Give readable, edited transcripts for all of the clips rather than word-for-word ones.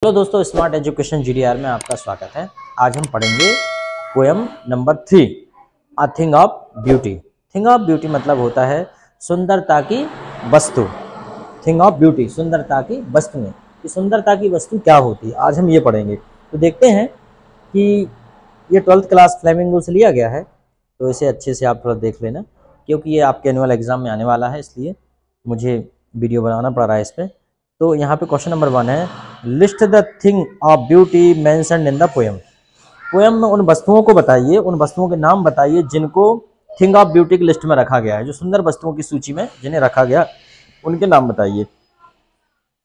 Hello दोस्तों, smart education GDR में आपका स्वागत है। आज हम पढ़ेंगे poem number 3, a thing of beauty. Thing of beauty मतलब होता है सुंदरता की वस्तु। थिंग ऑफ ब्यूटी, सुंदरता की वस्तुएं। कि सुंदरता की वस्तु क्या होती है, आज हम ये पढ़ेंगे। तो देखते हैं कि ये 12th क्लास फ्लेमिंगो से लिया गया है, तो इसे अच्छे से आप थोड़ा देख लेना, क्योंकि ये आपके एनुअल एग्जाम में आने वाला है, इसलिए मुझे वीडियो बनाना पड़ रहा है इस पर। तो यहाँ पे क्वेश्चन नंबर 1 है, list the thing of beauty mentioned in the poem. Poem में उन वस्तुओं को बताइए, उन वस्तुओं के नाम बताइए जिनको थिंग ऑफ ब्यूटी की लिस्ट में रखा गया है। जो सुंदर वस्तुओं की सूची में जिन्हें रखा गया, उनके नाम बताइए।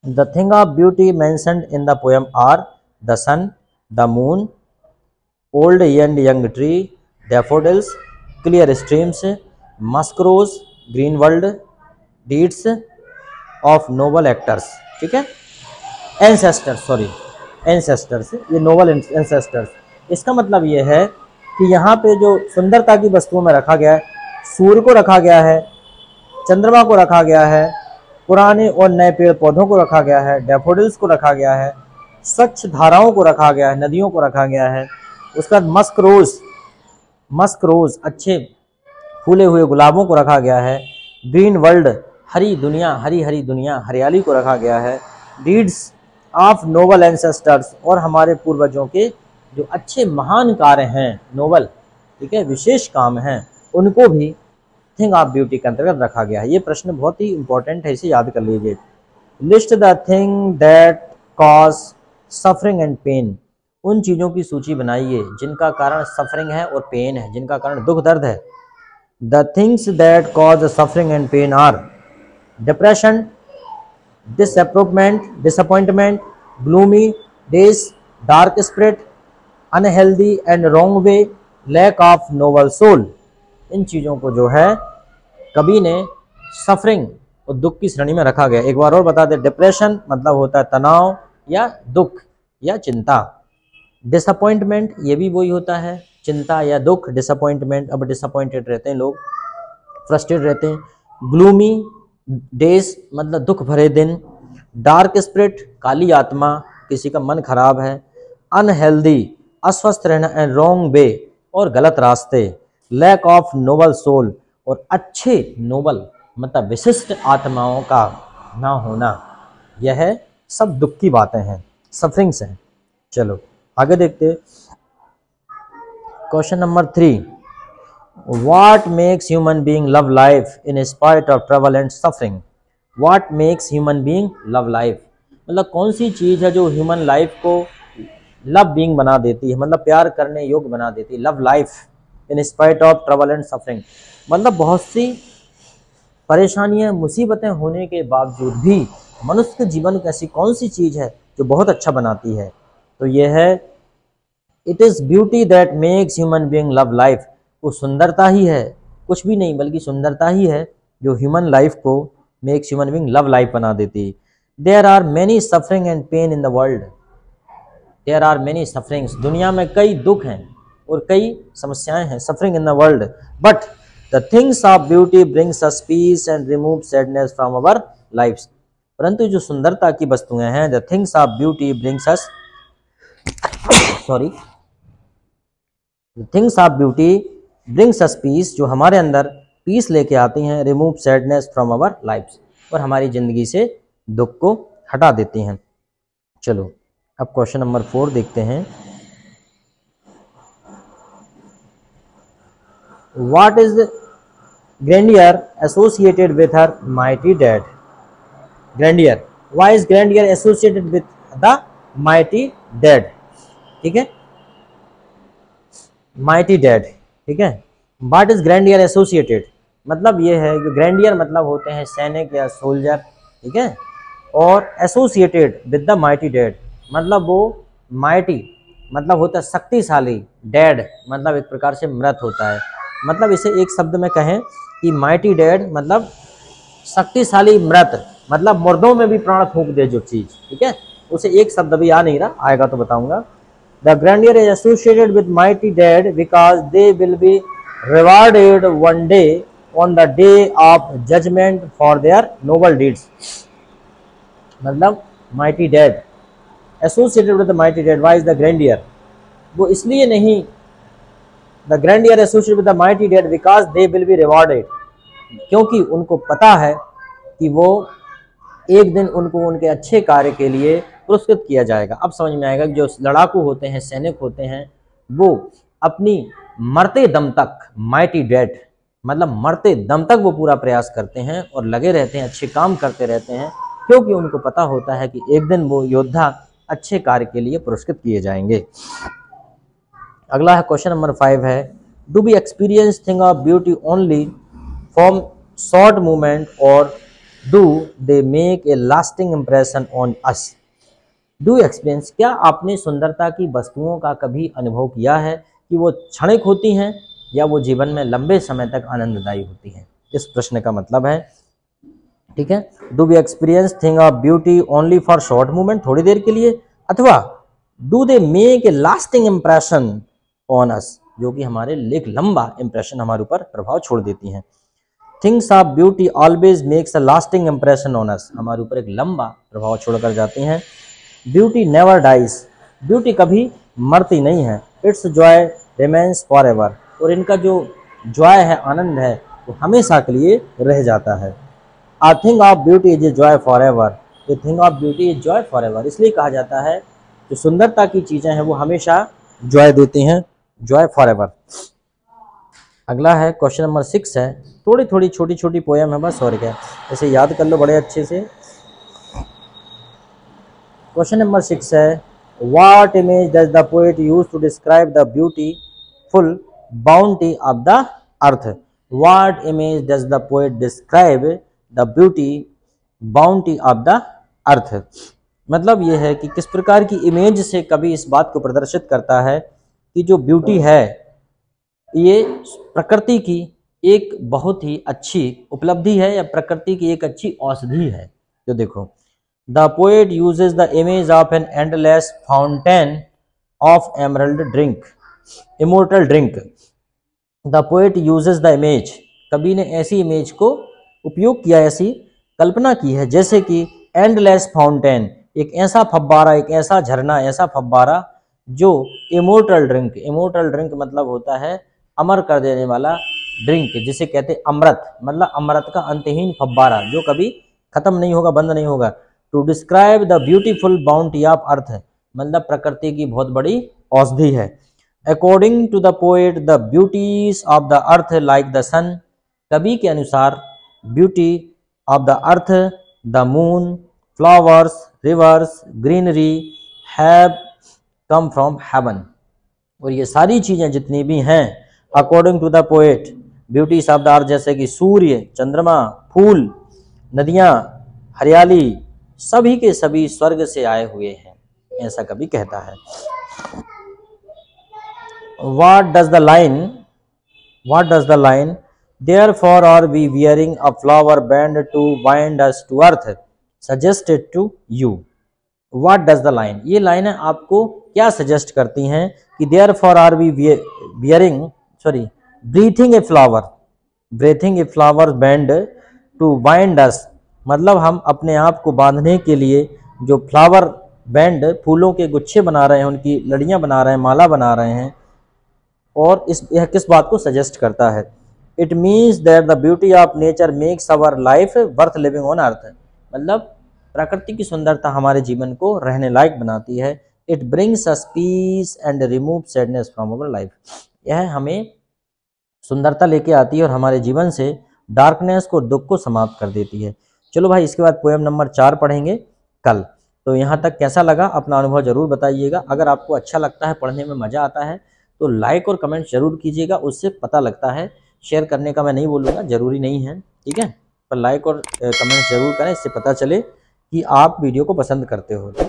The thing of beauty mentioned in the poem are the sun, the moon, old and young tree, daffodils, clear streams, musk rose, green world, deeds of noble actors. ठीक है, एंसेस्टर्स, सॉरी एंसेस्टर्स, ये noble ancestors. इसका मतलब ये है कि यहाँ पे जो सुंदरता की वस्तुओं में रखा गया है, सूर्य को रखा गया है, चंद्रमा को रखा गया है, पुराने और नए पेड़ पौधों को रखा गया है, डैफोडिल्स को रखा गया है, स्वच्छ धाराओं को रखा गया है, नदियों को रखा गया है। उसका मस्क रोज अच्छे फूले हुए गुलाबों को रखा गया है। ग्रीन वर्ल्ड, हरी दुनिया, हरी दुनिया, हरियाली को रखा गया है। डीड्स ऑफ नोबल एंसेस्टर्स, और हमारे पूर्वजों के जो अच्छे महान कार्य हैं, नोबल, ठीक है, विशेष काम हैं, उनको भी थिंग ऑफ ब्यूटी के अंतर्गत रखा गया है। ये प्रश्न बहुत ही इंपॉर्टेंट है, इसे याद कर लीजिए। List the thing that cause suffering and pain. उन चीज़ों की सूची बनाइए जिनका कारण सफरिंग है और पेन है, जिनका कारण दुख दर्द है। The things that cause suffering and pain are depression, disappointment, gloomy days, dark spirit, unhealthy and wrong way, lack of noble soul। इन चीज़ों को जो है कवि ने सफरिंग और दुख की श्रेणी में रखा गया। एक बार और बता दे, डिप्रेशन मतलब होता है तनाव या दुख या चिंता। डिसअपॉइंटमेंट, ये भी वही होता है, चिंता या दुख। डिसअपॉइंटमेंट, अब डिसअपॉइंटेड रहते हैं लोग, फ्रस्ट्रेट रहते हैं। ग्लूमी डेज मतलब दुख भरे दिन। डार्क स्पिरिट, काली आत्मा, किसी का मन खराब है। अनहेल्दी, अस्वस्थ रहना। एंड रॉन्ग वे, और गलत रास्ते। लैक ऑफ नोबल सोल, और अच्छे नोबल मतलब विशिष्ट आत्माओं का ना होना। यह सब दुख की बातें हैं, सफरिंग्स हैं। चलो आगे देखते। Question number 3, What makes human being love life in spite of trouble and suffering? What makes human being love life? मतलब कौन सी चीज़ है जो ह्यूमन लाइफ को लव बीइंग बना देती है, मतलब प्यार करने योग्य बना देती है। Love life in spite of trouble and suffering, मतलब बहुत सी परेशानियां, मुसीबतें होने के बावजूद भी मनुष्य के जीवन को ऐसी कौन सी चीज़ है जो बहुत अच्छा बनाती है। तो यह है, it is beauty that makes human being love life. वो सुंदरता ही है, कुछ भी नहीं बल्कि सुंदरता ही है जो ह्यूमन लाइफ को, makes human being love life बना देती है। There are many suffering and pain in the world. There are many sufferings, दुनिया में कई दुख हैं और कई समस्याएं हैं, suffering in the world. But the things of beauty brings us peace and remove sadness from our lifes. परंतु जो सुंदरता की वस्तुएं हैं, the things of beauty brings us things of beauty brings us peace, जो हमारे अंदर पीस लेके आती हैं। Remove sadness from our lifes, और हमारी जिंदगी से दुख को हटा देती हैं। चलो अब क्वेश्चन नंबर 4 देखते हैं। What is grandeur associated with her mighty dad? Grandeur, why is grandeur associated with the mighty dad? ठीक है, माइटी डैड, ठीक है। व्हाट इज ग्रैंडियर एसोसिएटेड, मतलब ये है कि ग्रैंडियर मतलब होते हैं सैनिक या सोल्जर, ठीक है। और associated with the mighty dad मतलब वो माइटी मतलब होता है शक्तिशाली, डैड मतलब एक प्रकार से मृत होता है। मतलब इसे एक शब्द में कहें कि माइटी डैड मतलब शक्तिशाली मृत, मतलब मुर्दों में भी प्राण फूंक दे जो चीज़, ठीक है। उसे एक शब्द अभी आ नहीं रहा, आएगा तो बताऊंगा। The grandeur is associated with mighty dead because they will be rewarded one day on the day of judgment for their noble deeds। मतलब mighty dead associated with the mighty dead, why is the grandeur, वो इसलिए नहीं, the grandeur associated with the mighty dead because they will be rewarded, क्योंकि उनको पता है कि वो एक दिन उनको उनके अच्छे कार्य के लिए पुरस्कृत किया जाएगा। अब समझ में आएगा कि जो लड़ाकू होते हैं, सैनिक होते हैं, वो अपनी मरते दम तक, माइटी डेड मतलब मरते दम तक वो पूरा प्रयास करते हैं और लगे रहते हैं, अच्छे काम करते रहते हैं, क्योंकि उनको पता होता है कि एक दिन वो योद्धा अच्छे कार्य के लिए पुरस्कृत किए जाएंगे। अगला है क्वेश्चन नंबर 5 है, do we experience thing of beauty only from short movement और do they make a lasting impression on us. Do experience, क्या आपने सुंदरता की वस्तुओं का कभी अनुभव किया है कि वो क्षणिक होती हैं या वो जीवन में लंबे समय तक आनंददायी होती हैं? इस प्रश्न का मतलब है, ठीक है, do we experience thing of beauty only for short movement, थोड़ी देर के लिए, अथवा do they make a lasting impression on us, जो कि हमारे एक लंबा इंप्रेशन हमारे ऊपर प्रभाव छोड़ देती हैं। Things of beauty always makes a lasting impression on अस, हमारे ऊपर एक लंबा प्रभाव छोड़कर जाती हैं। ब्यूटी नेवर डाइज, ब्यूटी कभी मरती नहीं है। It's Joy remains for ever, और इनका जो जॉय है, आनंद है, वो हमेशा के लिए रह जाता है। A thing of beauty is a joy forever, a thing of beauty is joy forever, इसलिए कहा जाता है जो सुंदरता की चीजें हैं वो हमेशा जॉय देती हैं, जॉय फॉरएवर। अगला है क्वेश्चन नंबर 6 है, थोड़ी थोड़ी छोटी छोटी पोयम है बस, और क्या, इसे याद कर लो बड़े अच्छे से। क्वेश्चन नंबर 6 है, what image does the poet use to describe the beautiful bounty of the earth. What image does the poet describe the beauty bounty of the earth, मतलब ये है कि किस प्रकार की इमेज से कवि इस बात को प्रदर्शित करता है कि जो ब्यूटी है ये प्रकृति की एक बहुत ही अच्छी उपलब्धि है, या प्रकृति की एक अच्छी औषधि है। जो देखो, the poet uses the image of an endless fountain of emerald drink, immortal drink. The poet uses the image, कवि ने ऐसी इमेज को उपयोग किया, ऐसी कल्पना की है, जैसे कि एंडलेस फाउंटेन, एक ऐसा फव्वारा, एक ऐसा झरना, ऐसा फव्वारा जो इमोर्टल ड्रिंक, इमोर्टल ड्रिंक मतलब होता है अमर कर देने वाला ड्रिंक, जिसे कहते हैं अमृत, मतलब अमृत का अंतहीन फव्वारा जो कभी खत्म नहीं होगा, बंद नहीं होगा। To describe the beautiful bounty of earth, मतलब प्रकृति की बहुत बड़ी औषधि है। According to the poet the beauties of the earth like the sun, कवि के अनुसार beauty of the earth, the moon, flowers, rivers, greenery have come from heaven, और ये सारी चीजें जितनी भी हैं according to the poet, beauties of the earth जैसे कि सूर्य, चंद्रमा, फूल, नदियां, हरियाली, सभी के सभी स्वर्ग से आए हुए हैं, ऐसा कवि कहता है। What does the line therefore are we wearing a flower band to bind us to earth suggested to you? What does the line, ये लाइनें आपको क्या सजेस्ट करती हैं कि therefore are we breathing a flower band to bind us, मतलब हम अपने आप को बांधने के लिए जो फ्लावर बैंड, फूलों के गुच्छे बना रहे हैं, उनकी लड़ियां बना रहे हैं, माला बना रहे हैं, और यह किस बात को सजेस्ट करता है? It means that the beauty of nature makes our life worth living on earth, मतलब प्रकृति की सुंदरता हमारे जीवन को रहने लायक बनाती है। It brings us peace and remove sadness from our life, यह हमें सुंदरता लेके आती है और हमारे जीवन से डार्कनेस को, दुख को समाप्त कर देती है। चलो भाई, इसके बाद पोएम नंबर 4 पढ़ेंगे कल। तो यहाँ तक कैसा लगा अपना अनुभव जरूर बताइएगा। अगर आपको अच्छा लगता है, पढ़ने में मज़ा आता है, तो लाइक और कमेंट जरूर कीजिएगा, उससे पता लगता है। शेयर करने का मैं नहीं बोलूँगा, ज़रूरी नहीं है, ठीक है, पर लाइक और कमेंट जरूर करें, इससे पता चले कि आप वीडियो को पसंद करते हो, ठीक है।